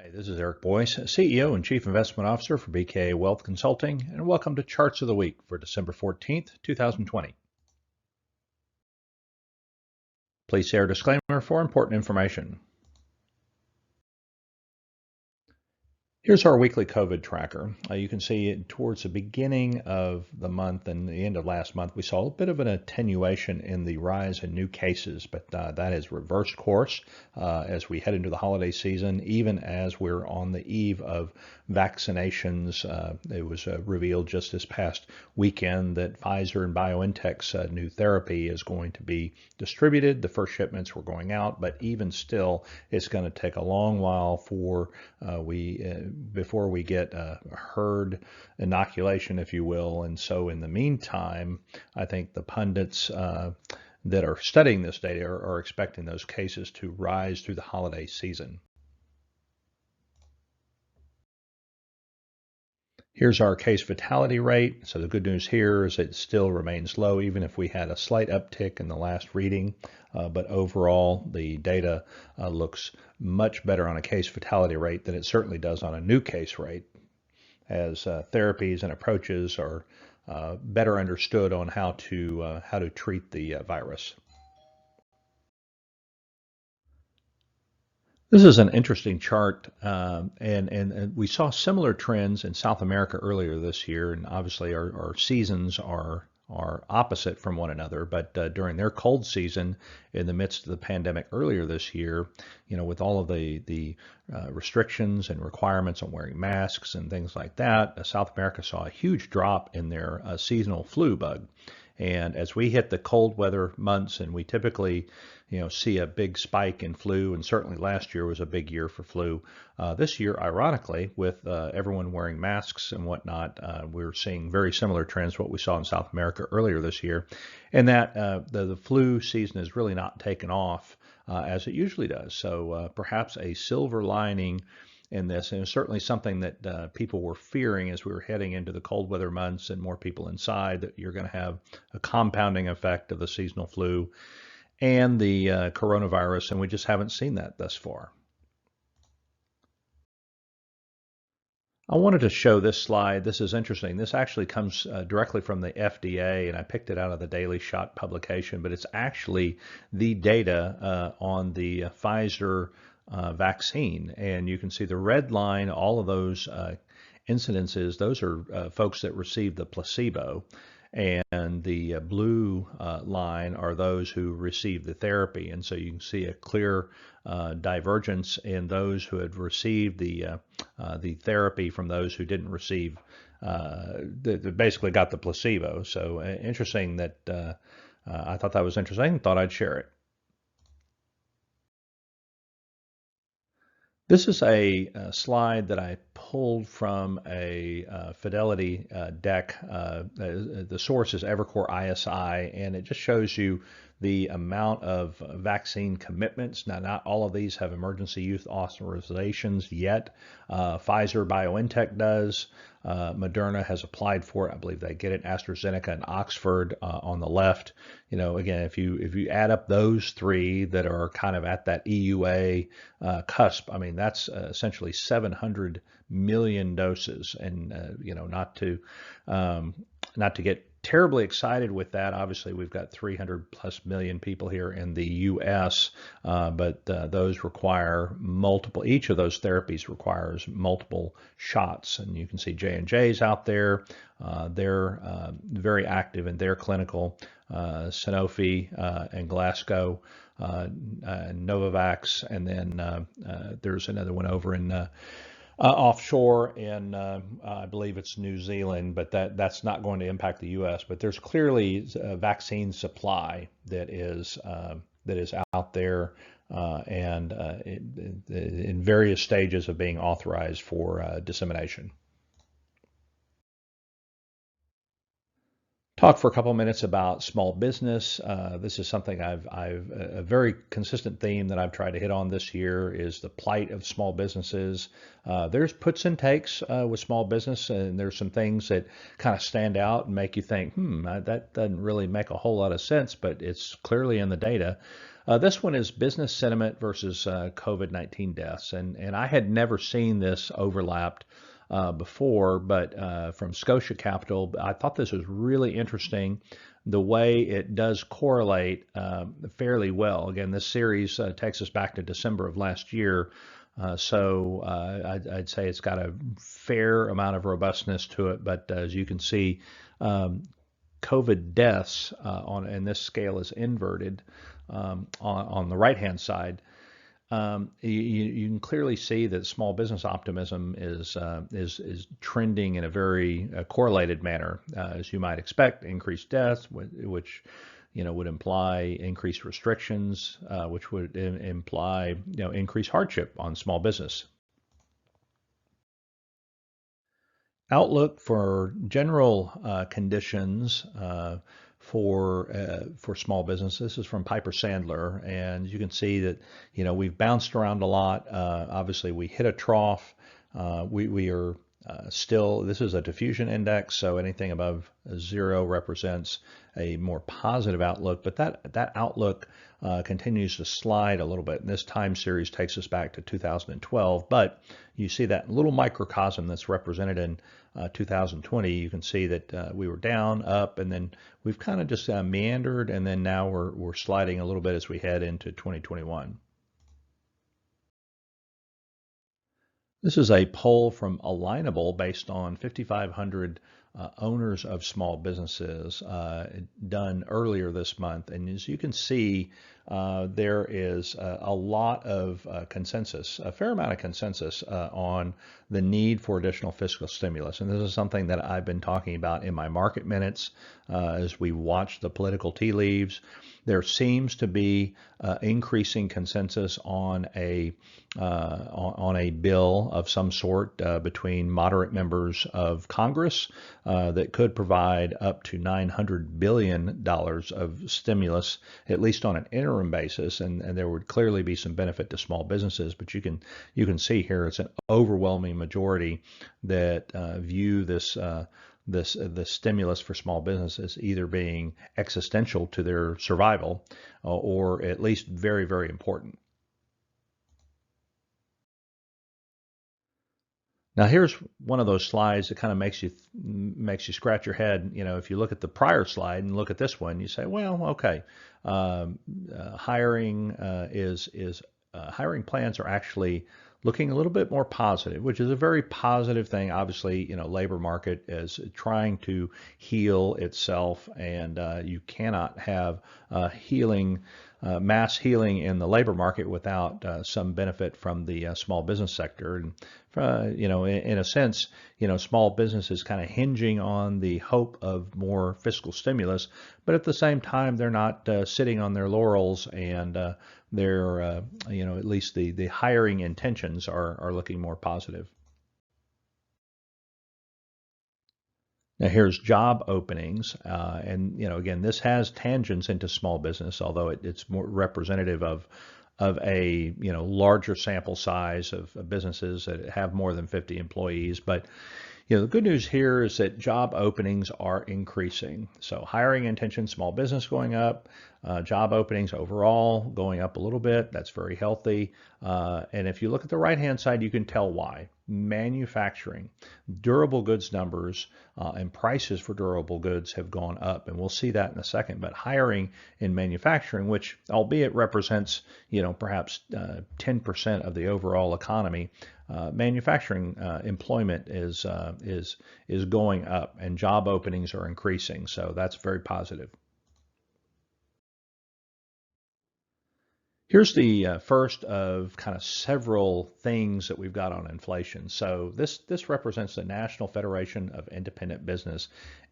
Hey, this is Eric Boyce, CEO and Chief Investment Officer for BKA Wealth Consulting, and welcome to Charts of the Week for December 14th, 2020. Please see our disclaimer for important information. Here's our weekly COVID tracker. You can see towards the beginning of the month and the end of last month, we saw a bit of an attenuation in the rise in new cases, but that has reversed course as we head into the holiday season, even as we're on the eve of vaccinations. It was revealed just this past weekend that Pfizer and BioNTech's new therapy is going to be distributed. The first shipments were going out, but even still, it's going to take a long while for before we get a herd inoculation, if you will. And so in the meantime, I think the pundits that are studying this data are expecting those cases to rise through the holiday season. Here's our case fatality rate. So the good news here is it still remains low, even if we had a slight uptick in the last reading. But overall, the data looks much better on a case fatality rate than it certainly does on a new case rate, as therapies and approaches are better understood on how to treat the virus. This is an interesting chart, and we saw similar trends in South America earlier this year, and obviously our seasons are opposite from one another. But during their cold season, in the midst of the pandemic earlier this year, with all of the restrictions and requirements on wearing masks and things like that, South America saw a huge drop in their seasonal flu bug. And as we hit the cold weather months, and we typically, see a big spike in flu, and certainly last year was a big year for flu. This year, ironically, with everyone wearing masks and whatnot, we're seeing very similar trends to what we saw in South America earlier this year, and that the flu season has really not taken off as it usually does. So perhaps a silver lining in this, and it's certainly something that people were fearing as we were heading into the cold weather months and more people inside, that you're going to have a compounding effect of the seasonal flu and the coronavirus, and we just haven't seen that thus far. I wanted to show this slide. This is interesting. This actually comes directly from the FDA, and I picked it out of the Daily Shot publication, but it's actually the data on the Pfizer vaccine. And you can see the red line, all of those incidences, those are folks that received the placebo. And the blue line are those who received the therapy. And so you can see a clear divergence in those who had received the therapy from those who didn't receive, that basically got the placebo. So interesting that I thought that was interesting, thought I'd share it. This is a slide that I pulled from a Fidelity deck. The source is Evercore ISI, and it just shows you the amount of vaccine commitments. Now, not all of these have emergency use authorizations yet. Pfizer BioNTech does. Moderna has applied for it. I believe they get it. AstraZeneca and Oxford on the left. Again, if you add up those three that are kind of at that EUA cusp, I mean, that's essentially 700 million doses. And not to get terribly excited with that. Obviously, we've got 300 plus million people here in the U.S., but those require multiple. Each of those therapies requires multiple shots, and you can see J&J's out there. They're very active in their clinical. Sanofi and Glasgow, Novavax, and then there's another one over in offshore in, I believe it's New Zealand, but that's not going to impact the U.S. But there's clearly a vaccine supply that is out there and in various stages of being authorized for dissemination. Talk for a couple of minutes about small business. This is something a very consistent theme that I've tried to hit on this year is the plight of small businesses. There's puts and takes with small business, and there's some things that kind of stand out and make you think, that doesn't really make a whole lot of sense, but it's clearly in the data. This one is business sentiment versus COVID-19 deaths, and I had never seen this overlapped before, but from Scotia Capital, I thought this was really interesting the way it does correlate fairly well. Again, this series takes us back to December of last year, so I'd say it's got a fair amount of robustness to it, but as you can see, COVID deaths and this scale is inverted on the right-hand side. You can clearly see that small business optimism is trending in a very correlated manner, as you might expect. Increased deaths, which would imply increased restrictions, which would imply increased hardship on small business. Outlook for general conditions for small business. This is from Piper Sandler, and you can see that we've bounced around a lot. Obviously, we hit a trough. We are still. This is a diffusion index, so anything above 0 represents a more positive outlook. But that outlook continues to slide a little bit. And this time series takes us back to 2012. But you see that little microcosm that's represented in 2020. You can see that we were down, up, and then we've kind of just meandered, and then now we're sliding a little bit as we head into 2021. This is a poll from Alignable based on 5,500 owners of small businesses done earlier this month. And as you can see, there is a lot of consensus, a fair amount of consensus on the need for additional fiscal stimulus. And this is something that I've been talking about in my market minutes as we watch the political tea leaves. There seems to be increasing consensus on a bill of some sort between moderate members of Congress that could provide up to $900 billion of stimulus, at least on an interim basis, and there would clearly be some benefit to small businesses. But you can see here it's an overwhelming majority that view this stimulus for small businesses either being existential to their survival or at least very, very important. Now here's one of those slides that kind of makes you scratch your head. If you look at the prior slide and look at this one, you say, well, okay, hiring hiring plans are actually looking a little bit more positive, which is a very positive thing. Obviously, labor market is trying to heal itself, and you cannot have mass healing in the labor market without some benefit from the small business sector. And in a sense, small business is kind of hinging on the hope of more fiscal stimulus, but at the same time, they're not sitting on their laurels, and they're at least the hiring intentions are looking more positive. Now here's job openings, and again, this has tangents into small business, although it's more representative of a larger sample size of businesses that have more than 50 employees. But the good news here is that job openings are increasing. So hiring intention, small business going up, job openings overall going up a little bit. That's very healthy. And if you look at the right-hand side, you can tell why. Manufacturing, durable goods numbers and prices for durable goods have gone up, and we'll see that in a second. But hiring in manufacturing, which albeit represents perhaps 10% of the overall economy, manufacturing employment is going up, and job openings are increasing. So that's very positive. Here's the first of kind of several things that we've got on inflation. So this represents the National Federation of Independent Business,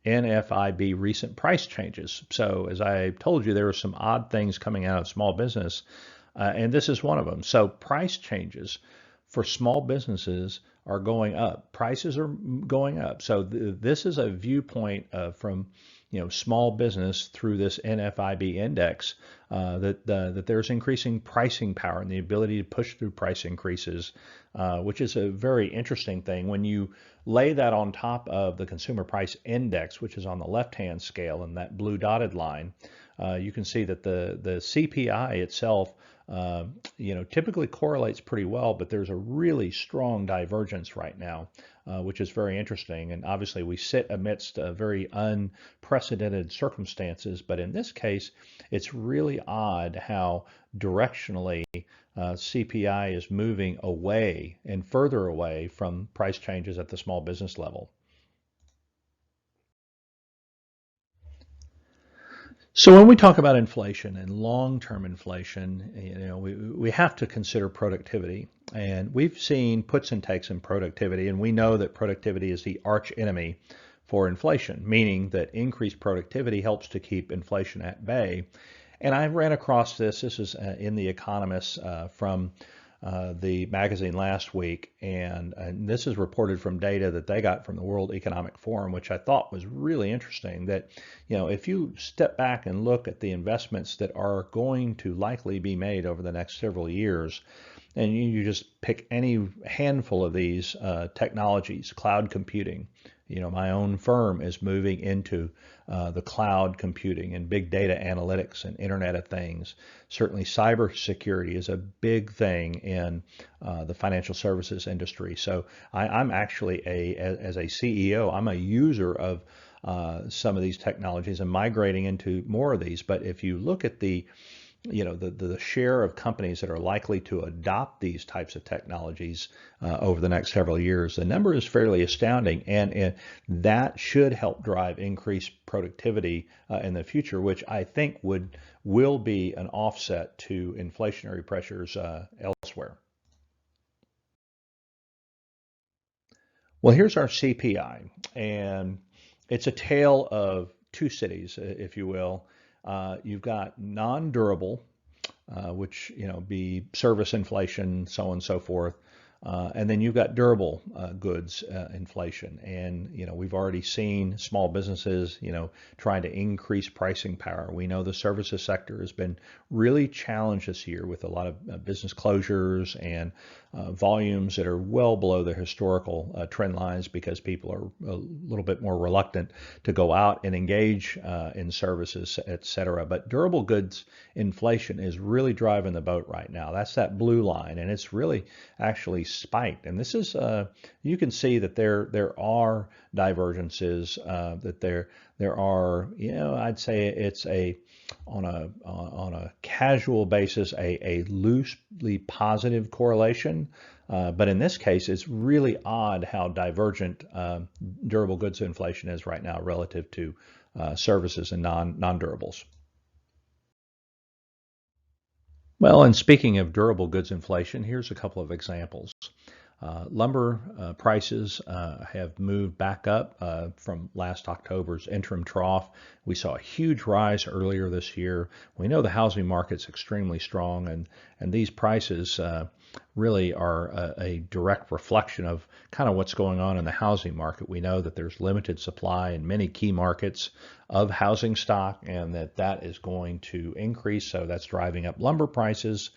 NFIB, recent price changes. So as I told you, there were some odd things coming out of small business, and this is one of them. So price changes for small businesses are going up. Prices are going up. So this is a viewpoint from small business through this NFIB index, that there's increasing pricing power and the ability to push through price increases, which is a very interesting thing. When you lay that on top of the consumer price index, which is on the left-hand scale and that blue dotted line, you can see that the CPI itself, typically correlates pretty well, but there's a really strong divergence right now, which is very interesting. And obviously we sit amidst very unprecedented circumstances, but in this case, it's really odd how directionally CPI is moving away and further away from price changes at the small business level. So when we talk about inflation and long-term inflation, we have to consider productivity. And we've seen puts and takes in productivity, and we know that productivity is the arch enemy for inflation, meaning that increased productivity helps to keep inflation at bay. And I ran across this. This is in The Economist from the magazine last week, and this is reported from data that they got from the World Economic Forum, which I thought was really interesting. That if you step back and look at the investments that are going to likely be made over the next several years, and you just pick any handful of these technologies, cloud computing. My own firm is moving into the cloud computing and big data analytics and Internet of Things. Certainly cybersecurity is a big thing in the financial services industry. So I'm actually, as a CEO, I'm a user of some of these technologies and migrating into more of these. But if you look at the share of companies that are likely to adopt these types of technologies over the next several years, the number is fairly astounding, and that should help drive increased productivity in the future, which I think will be an offset to inflationary pressures elsewhere. Well, here's our CPI, and it's a tale of two cities, if you will. You've got non-durable, which be service inflation, so on and so forth, and then you've got durable goods inflation. And we've already seen small businesses trying to increase pricing power. We know the services sector has been really challenged this year with a lot of business closures and volumes that are well below the historical trend lines because people are a little bit more reluctant to go out and engage in services, et cetera. But durable goods inflation is really driving the boat right now. That's that blue line, and it's really actually spiked. And this is you can see that there are divergences, that there are, I'd say it's on a casual basis, a loosely positive correlation. But in this case, it's really odd how divergent durable goods inflation is right now relative to services and non-durables. Well, and speaking of durable goods inflation, here's a couple of examples. Lumber prices have moved back up from last October's interim trough. We saw a huge rise earlier this year. We know the housing market's extremely strong, and these prices really are a direct reflection of kind of what's going on in the housing market. We know that there's limited supply in many key markets of housing stock, and that is going to increase. So that's driving up lumber prices.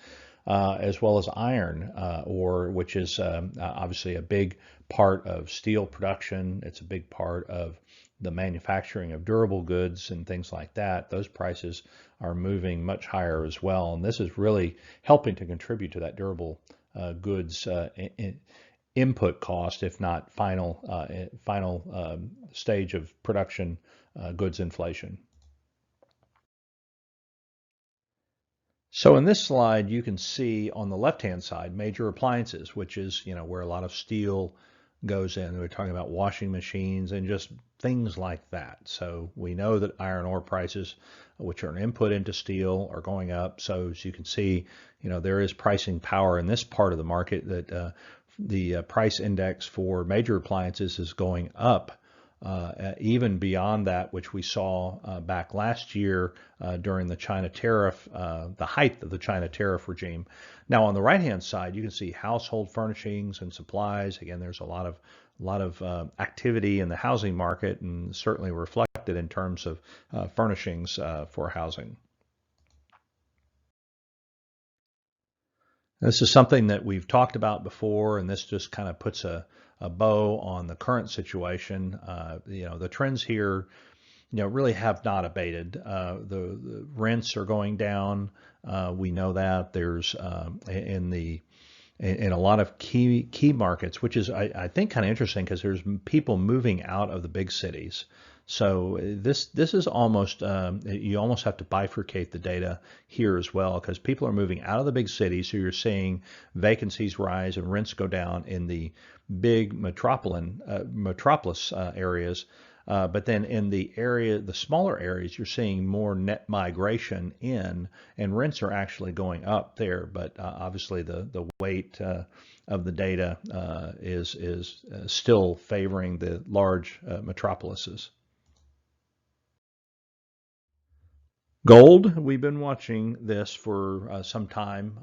As well as iron ore, which is obviously a big part of steel production. It's a big part of the manufacturing of durable goods and things like that. Those prices are moving much higher as well, and this is really helping to contribute to that durable goods input cost, if not final stage of production goods inflation. So in this slide, you can see on the left-hand side, major appliances, which is, where a lot of steel goes in. We're talking about washing machines and just things like that. So we know that iron ore prices, which are an input into steel, are going up. So as you can see, there is pricing power in this part of the market that the price index for major appliances is going up even beyond that, which we saw back last year during the China tariff, the height of the China tariff regime. Now, on the right-hand side, you can see household furnishings and supplies. Again, there's a lot of activity in the housing market, and certainly reflected in terms of furnishings for housing. This is something that we've talked about before, and this just kind of puts a bow on the current situation. The trends here, really have not abated. The rents are going down. We know that there's in a lot of key markets, which is I think kind of interesting because there's people moving out of the big cities. So this is almost you almost have to bifurcate the data here as well, because people are moving out of the big cities, so you're seeing vacancies rise and rents go down in the big metropolis areas. But then in the smaller areas, you're seeing more net migration in, and rents are actually going up there. But obviously, the weight of the data is still favoring the large metropolises. Gold, we've been watching this for some time.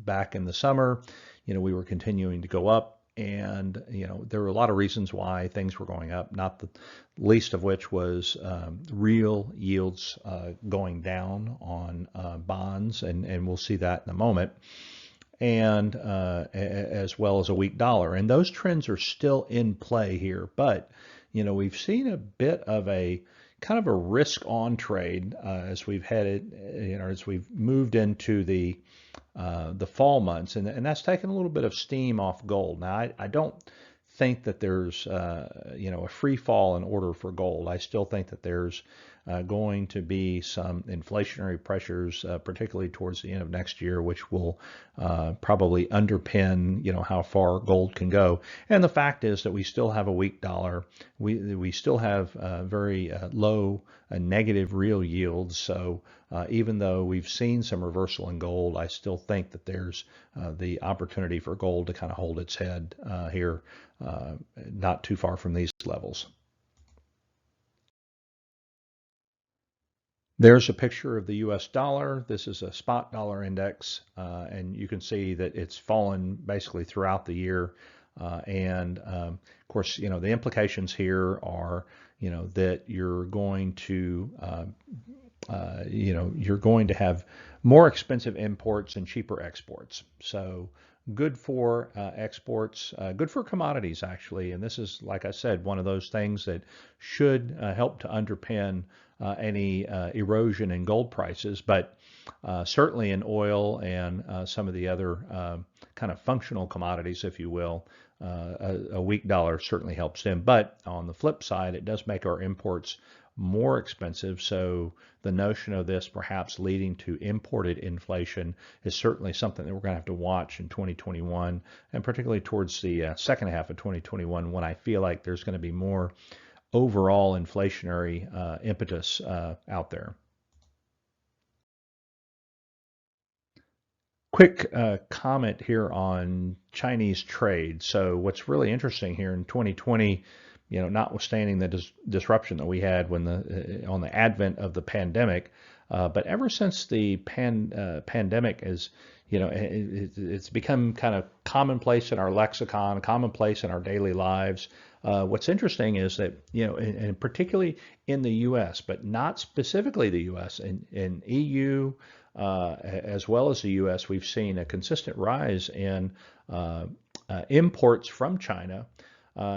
Back in the summer, we were continuing to go up, and there were a lot of reasons why things were going up, not the least of which was real yields going down on bonds, and we'll see that in a moment, and as well as a weak dollar. And those trends are still in play here, but we've seen a bit of a kind of a risk-on trade as we've headed, as we've moved into the fall months, and that's taken a little bit of steam off gold. Now, I don't think that there's a free fall in order for gold. I still think that there's going to be some inflationary pressures, particularly towards the end of next year, which will probably underpin how far gold can go. And the fact is that we still have a weak dollar. We still have very low negative real yields. So even though we've seen some reversal in gold, I still think that there's the opportunity for gold to kind of hold its head here, not too far from these levels. There's a picture of the US dollar. This is a spot dollar index, and you can see that it's fallen basically throughout the year. And of course, the implications here are, that you're going to, you're going to have more expensive imports and cheaper exports. So good for exports, good for commodities, actually. And this is, like I said, one of those things that should help to underpin any erosion in gold prices, but certainly in oil and some of the other kind of functional commodities, if you will, a weak dollar certainly helps them. But on the flip side, it does make our imports more expensive. So the notion of this perhaps leading to imported inflation is certainly something that we're going to have to watch in 2021, and particularly towards the second half of 2021, when I feel like there's going to be more overall inflationary impetus out there. Quick comment here on Chinese trade. So what's really interesting here in 2020, notwithstanding the disruption that we had when on the advent of the pandemic, but ever since the pandemic is, it's become kind of commonplace in our lexicon, commonplace in our daily lives. What's interesting is that, and particularly in the U.S., but not specifically the U.S., in EU as well as the U.S., we've seen a consistent rise in imports from China,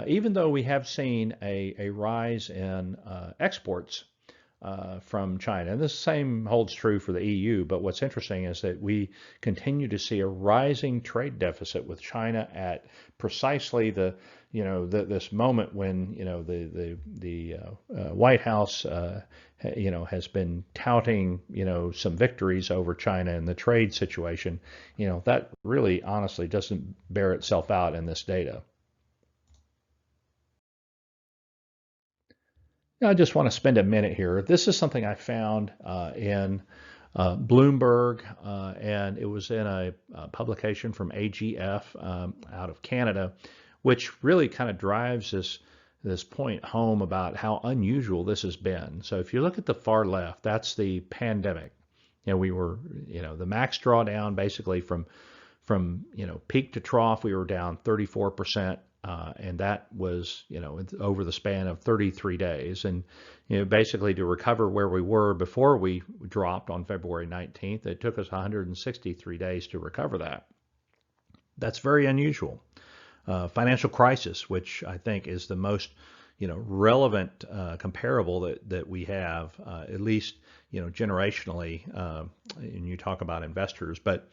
even though we have seen a rise in exports from China. And the same holds true for the EU, but what's interesting is that we continue to see a rising trade deficit with China at precisely this moment when the White House has been touting some victories over China in the trade situation. That really honestly doesn't bear itself out in this data. I just want to spend a minute here. This is something I found in Bloomberg, and it was in a publication from AGF out of Canada, which really kind of drives this point home about how unusual this has been. So if you look at the far left, that's the pandemic. We were, the max drawdown basically from peak to trough, we were down 34%, and that was over the span of 33 days. And basically to recover where we were before we dropped on February 19th, it took us 163 days to recover that. That's very unusual. Financial crisis, which I think is the most relevant comparable that we have, at least generationally, and you talk about investors. But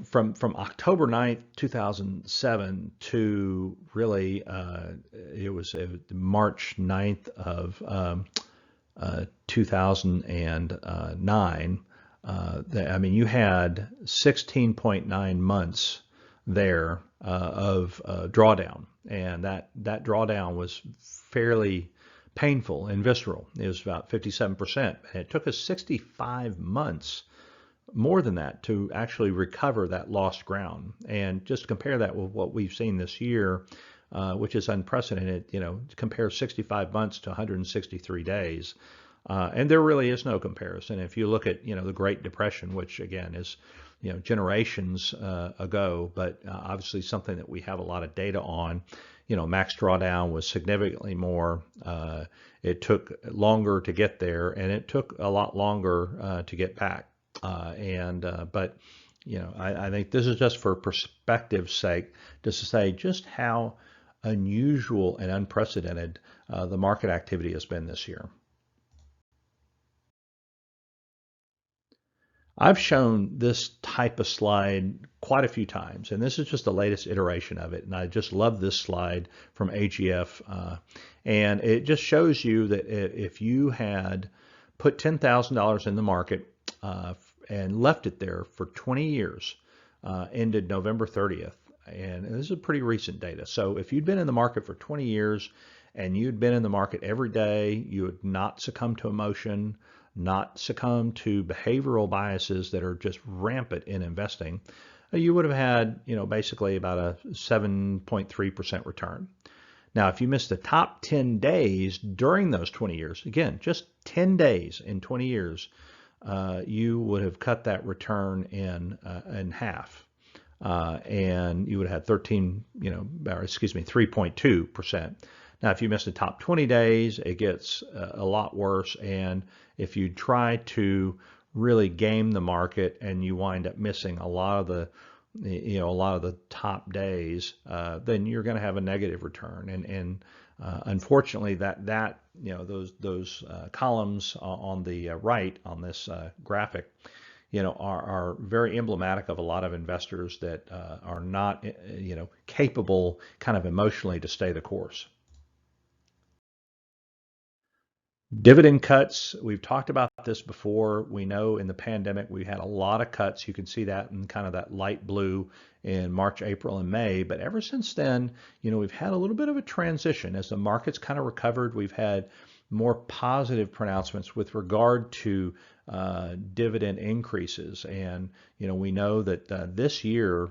from October 9th, 2007 to really it was March 9th of 2009. You had 16.9 months there of drawdown, and that drawdown was fairly painful and visceral. It was about 57%. And it took us 65 months, more than that, to actually recover that lost ground. And just compare that with what we've seen this year, which is unprecedented. Compare 65 months to 163 days. And there really is no comparison. If you look at, the Great Depression, which again is, generations ago, but obviously something that we have a lot of data on, max drawdown was significantly more. It took longer to get there, and it took a lot longer to get back. But I think this is just for perspective's sake, just to say just how unusual and unprecedented the market activity has been this year. I've shown this type of slide quite a few times, and this is just the latest iteration of it. And I just love this slide from AGF. And it just shows you that if you had put $10,000 in the market and left it there for 20 years, ended November 30th, and this is pretty recent data. So if you'd been in the market for 20 years and you'd been in the market every day, you would not succumb to emotion, not succumb to behavioral biases that are just rampant in investing, you would have had, basically about a 7.3% return. Now, if you missed the top 10 days during those 20 years, again, just 10 days in 20 years, you would have cut that return in half. And you would have had 3.2%. Now, if you miss the top 20 days, it gets a lot worse. And if you try to really game the market and you wind up missing a lot of the top days, then you're going to have a negative return. And unfortunately, those columns on the right on this graphic, are very emblematic of a lot of investors that are not, capable kind of emotionally to stay the course. Dividend cuts, we've talked about this before. We know in the pandemic we had a lot of cuts. You can see that in kind of that light blue in March, April, and May. But ever since then, we've had a little bit of a transition. As the market's kind of recovered, we've had more positive pronouncements with regard to dividend increases. And, we know that this year,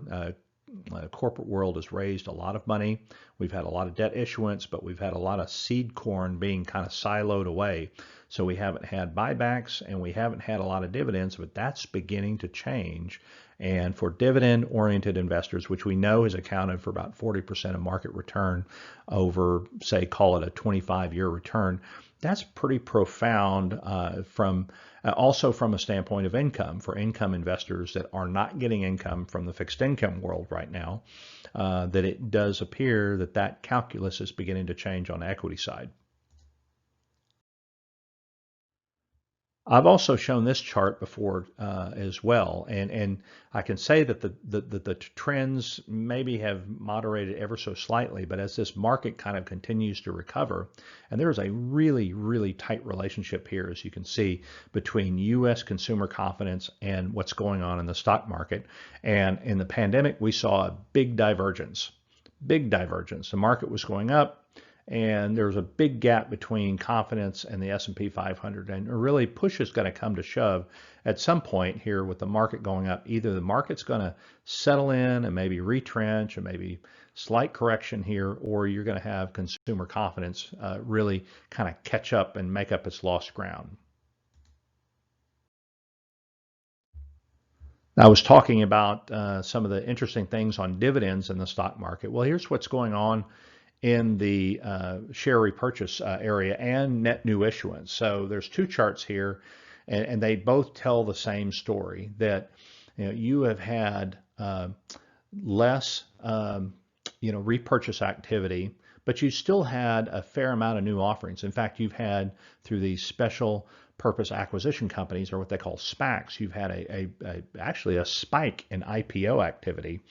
corporate world has raised a lot of money. We've had a lot of debt issuance, but we've had a lot of seed corn being kind of siloed away. So we haven't had buybacks and we haven't had a lot of dividends, but that's beginning to change. And for dividend-oriented investors, which we know has accounted for about 40% of market return over, say, call it a 25-year return, that's pretty profound also from a standpoint of income. For income investors that are not getting income from the fixed income world right now, that it does appear that calculus is beginning to change on the equity side. I've also shown this chart before as well, and I can say that the trends maybe have moderated ever so slightly, but as this market kind of continues to recover, and there's a really, really tight relationship here, as you can see, between U.S. consumer confidence and what's going on in the stock market. And in the pandemic, we saw a big divergence. The market was going up, and there's a big gap between confidence and the S&P 500, and really push is going to come to shove at some point here with the market going up. Either the market's going to settle in and maybe retrench and maybe slight correction here, or you're going to have consumer confidence really kind of catch up and make up its lost ground. I was talking about some of the interesting things on dividends in the stock market. Well, here's what's going on in the share repurchase area and net new issuance. So there's two charts here, and they both tell the same story, that you have had less repurchase activity, but you still had a fair amount of new offerings. In fact, you've had, through these special purpose acquisition companies, or what they call SPACs, you've had actually a spike in IPO activity,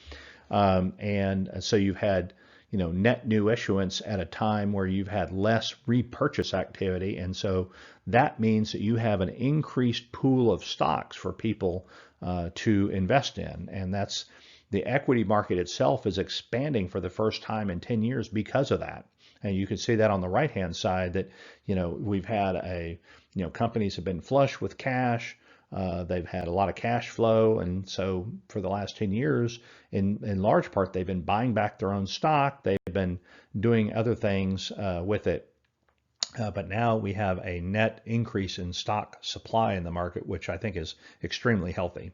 and so you've had net new issuance at a time where you've had less repurchase activity, and so that means that you have an increased pool of stocks for people to invest in, and that's the equity market itself is expanding for the first time in 10 years because of that. And you can see that on the right-hand side, that we've had companies have been flush with cash. They've had a lot of cash flow, and so for the last 10 years, in large part, they've been buying back their own stock. They've been doing other things with it. But now we have a net increase in stock supply in the market, which I think is extremely healthy.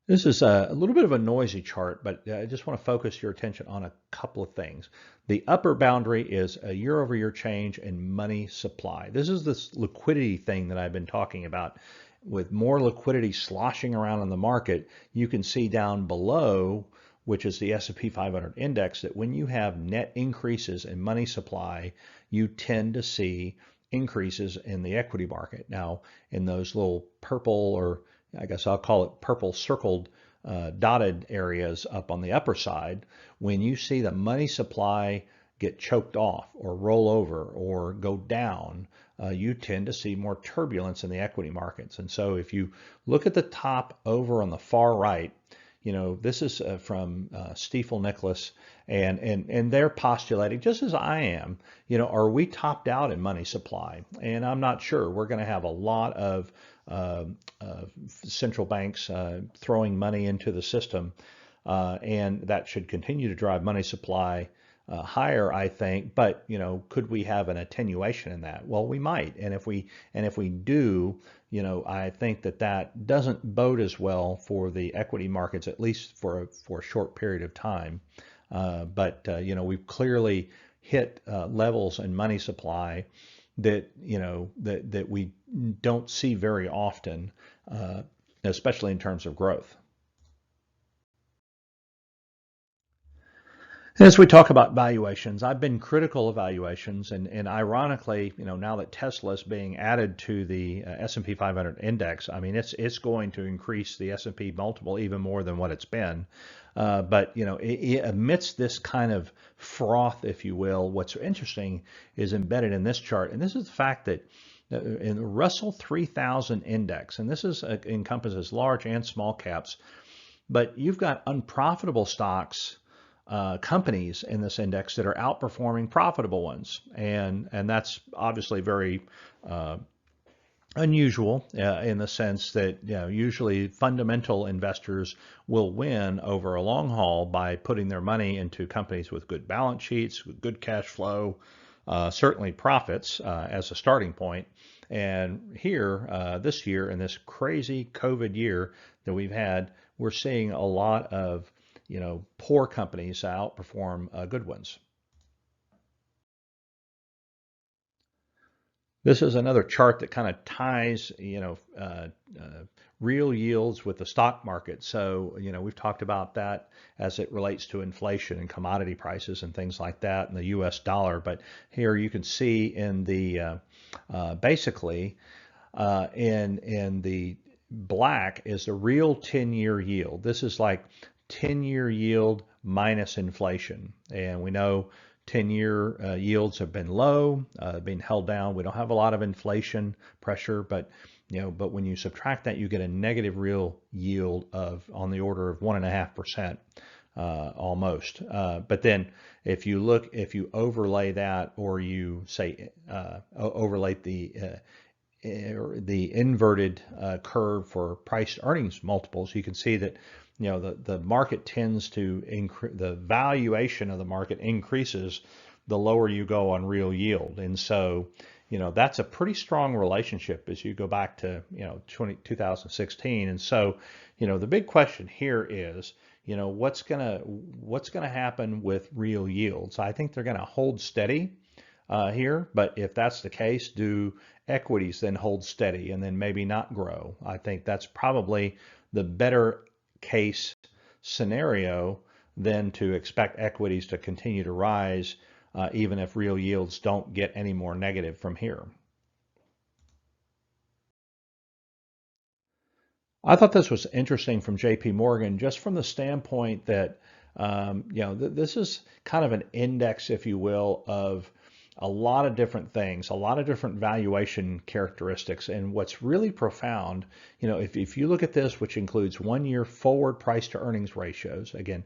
This is a little bit of a noisy chart, but I just want to focus your attention on a couple of things. The upper boundary is a year-over-year change in money supply. This is this liquidity thing that I've been talking about. With more liquidity sloshing around in the market, you can see down below, which is the S&P 500 index, that when you have net increases in money supply, you tend to see increases in the equity market. Now, in those little purple, or I guess I'll call it purple circled dotted areas up on the upper side, when you see the money supply get choked off or roll over or go down, you tend to see more turbulence in the equity markets. And so if you look at the top over on the far right, this is from Stifel Nicholas, and they're postulating, just as I am, are we topped out in money supply? And I'm not sure. We're going to have a lot of central banks throwing money into the system, and that should continue to drive money supply higher, I think. But could we have an attenuation in that? Well, we might, and if we do, I think that doesn't bode as well for the equity markets, at least for a short period of time. But we've clearly hit levels in money supply that that we don't see very often, especially in terms of growth. As we talk about valuations, I've been critical of valuations, and ironically, now that Tesla is being added to the S&P 500 index, I mean, it's going to increase the S&P multiple even more than what it's been. But amidst this kind of froth, if you will, what's interesting is embedded in this chart, and this is the fact that in the Russell 3000 index, and this encompasses large and small caps, but you've got unprofitable stocks. Companies in this index that are outperforming profitable ones, and that's obviously very unusual in the sense that usually fundamental investors will win over a long haul by putting their money into companies with good balance sheets, with good cash flow, certainly profits as a starting point. And here, this year, in this crazy COVID year that we've had, we're seeing a lot of poor companies outperform good ones. This is another chart that kind of ties, real yields with the stock market. So, we've talked about that as it relates to inflation and commodity prices and things like that in the U.S. dollar. But here you can see in the basically in the black is the real 10-year yield. This is like 10-year yield minus inflation, and we know 10-year yields have been low, being held down. We don't have a lot of inflation pressure, but when you subtract that, you get a negative real yield of on the order of 1.5%. almost. But then if you overlay that, or you say overlay the inverted curve for price earnings multiples, you can see that the market tends to increase, the valuation of the market increases the lower you go on real yield. And so that's a pretty strong relationship as you go back to 2016. And so the big question here is what's gonna happen with real yields. I think they're gonna hold steady here, but if that's the case, do equities then hold steady and then maybe not grow? I think that's probably the better case scenario than to expect equities to continue to rise, even if real yields don't get any more negative from here. I thought this was interesting from JP Morgan, just from the standpoint that this is kind of an index, if you will, of a lot of different things, a lot of different valuation characteristics. And what's really profound, if you look at this, which includes 1-year forward price to earnings ratios, again,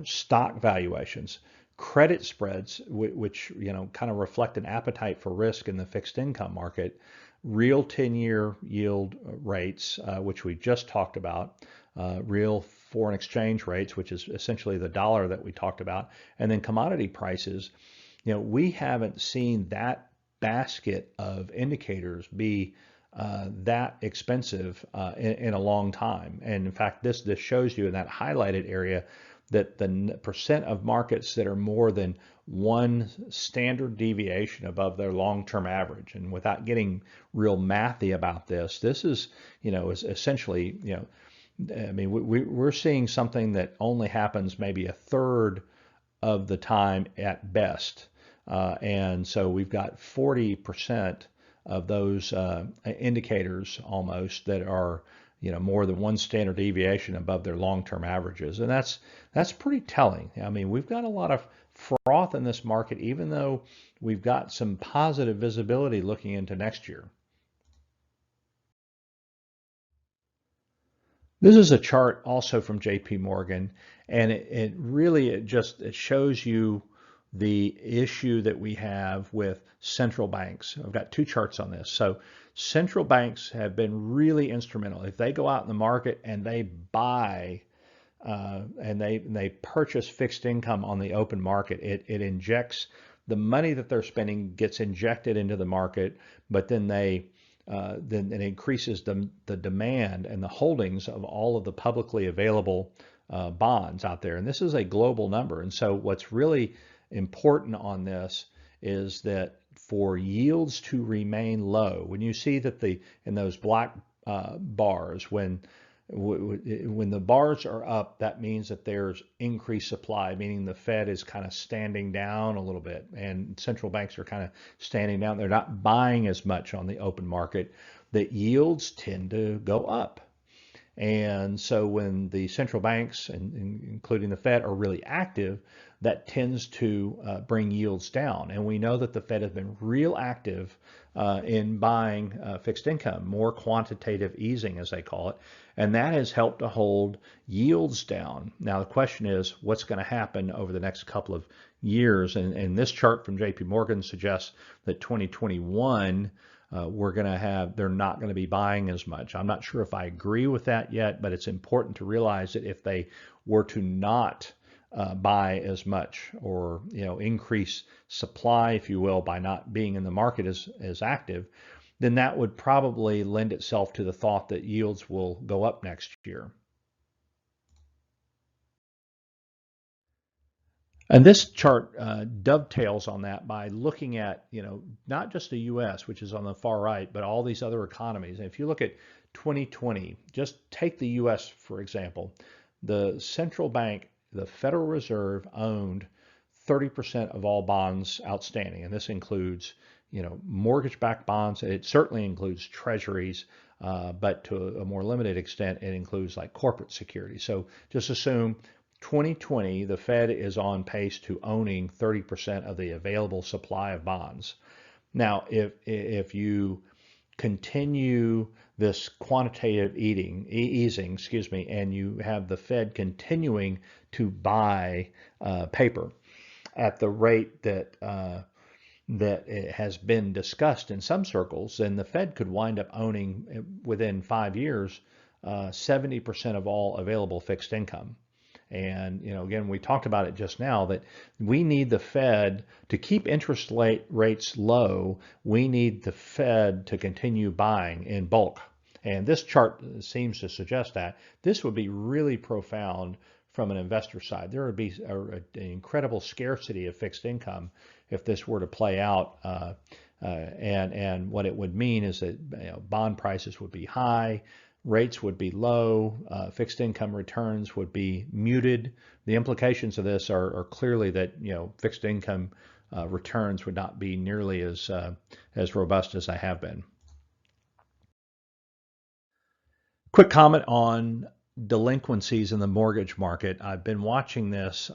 stock valuations, credit spreads, which kind of reflect an appetite for risk in the fixed income market, real 10-year yield rates, which we just talked about, real foreign exchange rates, which is essentially the dollar that we talked about, and then commodity prices. We haven't seen that basket of indicators be that expensive in a long time. And in fact, this shows you in that highlighted area that the percent of markets that are more than one standard deviation above their long-term average. And without getting real mathy about this is, is essentially, I mean, we're seeing something that only happens maybe a third of the time at best. And so we've got 40% of those indicators almost that are more than one standard deviation above their long-term averages, and that's pretty telling. I mean, we've got a lot of froth in this market, even though we've got some positive visibility looking into next year. This is a chart also from JP Morgan, and it shows you the issue that we have with central banks. I've got two charts on this. So central banks have been really instrumental. If they go out in the market and they buy and they purchase fixed income on the open market, it injects the money that they're spending, gets injected into the market, but then then it increases the demand and the holdings of all of the publicly available bonds out there. And this is a global number. And so what's really important on this is that for yields to remain low, when you see that in those black bars, when the bars are up, that means that there's increased supply, meaning the Fed is kind of standing down a little bit and central banks are kind of standing down. They're not buying as much on the open market, that yields tend to go up. And so when the central banks, including the Fed, are really active, that tends to bring yields down. And we know that the Fed has been real active in buying fixed income, more quantitative easing, as they call it. And that has helped to hold yields down. Now, the question is, what's going to happen over the next couple of years? And this chart from JP Morgan suggests that 2021, they're not going to be buying as much. I'm not sure if I agree with that yet, but it's important to realize that if they were to not buy as much, or increase supply, if you will, by not being in the market as active, then that would probably lend itself to the thought that yields will go up next year. And this chart dovetails on that by looking at, not just the U.S., which is on the far right, but all these other economies. And if you look at 2020, just take the U.S. for example, the central bank, the Federal Reserve, owned 30% of all bonds outstanding. And this includes, mortgage-backed bonds. It certainly includes treasuries, but to a more limited extent, it includes like corporate securities. So just assume 2020, the Fed is on pace to owning 30% of the available supply of bonds. Now, if you continue this quantitative easing, and you have the Fed continuing to buy paper at the rate that it has been discussed in some circles, then the Fed could wind up owning within 5 years 70% of all available fixed income. And again, we talked about it just now that we need the Fed to keep interest rates low. We need the Fed to continue buying in bulk. And this chart seems to suggest that this would be really profound from an investor side. There would be an incredible scarcity of fixed income if this were to play out. And what it would mean is that bond prices would be high, rates would be low, fixed income returns would be muted. The implications of this are clearly that fixed income returns would not be nearly as robust as they have been. Quick comment on delinquencies in the mortgage market. I've been watching this,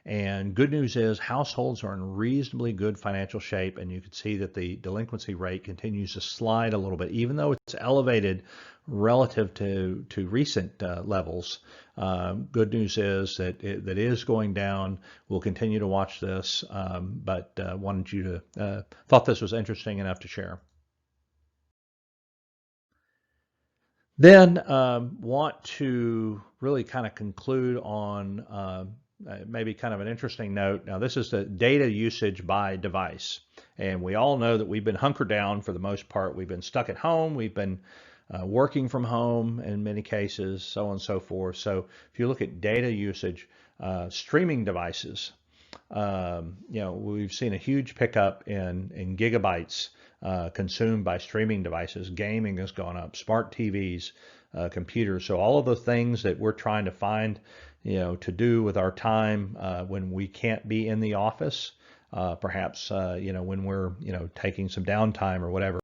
and good news is households are in reasonably good financial shape, and you can see that the delinquency rate continues to slide a little bit, even though it's elevated relative to recent levels. Good news is that it is going down. We'll continue to watch this, but wanted you to thought this was interesting enough to share. Then want to really kind of conclude on maybe kind of an interesting note. Now, this is the data usage by device. And we all know that we've been hunkered down for the most part. We've been stuck at home. We've been working from home in many cases, so on and so forth. So if you look at data usage, streaming devices, we've seen a huge pickup in gigabytes consumed by streaming devices. Gaming has gone up, smart TVs, computers. So all of the things that we're trying to find, to do with our time when we can't be in the office, perhaps, when we're, taking some downtime or whatever.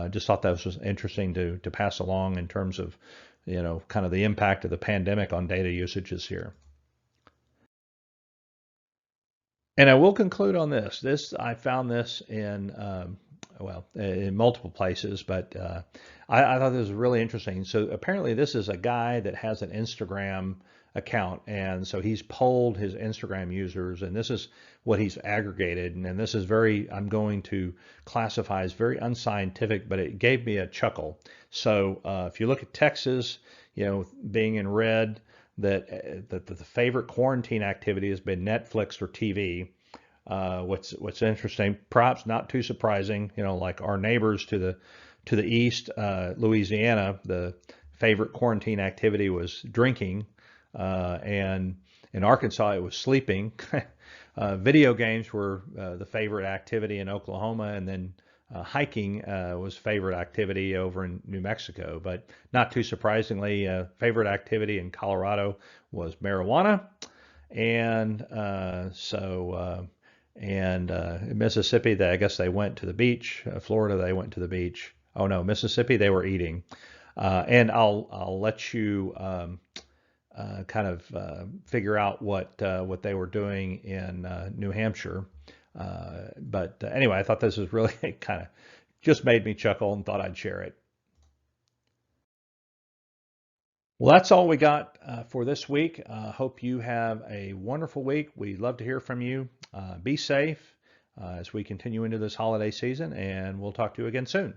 Just thought that was interesting to pass along in terms of, kind of the impact of the pandemic on data usages here. And I will conclude on this. I found this in multiple places, but I thought this was really interesting. So apparently this is a guy that has an Instagram account, and so he's polled his Instagram users, and this is what he's aggregated, and this is I'm going to classify as very unscientific, but it gave me a chuckle. So if you look at Texas, being in red, that the favorite quarantine activity has been Netflix or TV. What's interesting, perhaps not too surprising, like our neighbors to the east, Louisiana, the favorite quarantine activity was drinking, and in Arkansas it was sleeping. Video games were the favorite activity in Oklahoma, and then hiking was favorite activity over in New Mexico. But not too surprisingly, favorite activity in Colorado was marijuana, and in Mississippi, I guess they went to the beach. Florida, they went to the beach. Oh no, Mississippi, they were eating. And I'll let you kind of figure out what they were doing in New Hampshire. But anyway, I thought this was really kind of just made me chuckle and thought I'd share it. Well, that's all we got for this week. Hope you have a wonderful week. We'd love to hear from you. Be safe as we continue into this holiday season, and we'll talk to you again soon.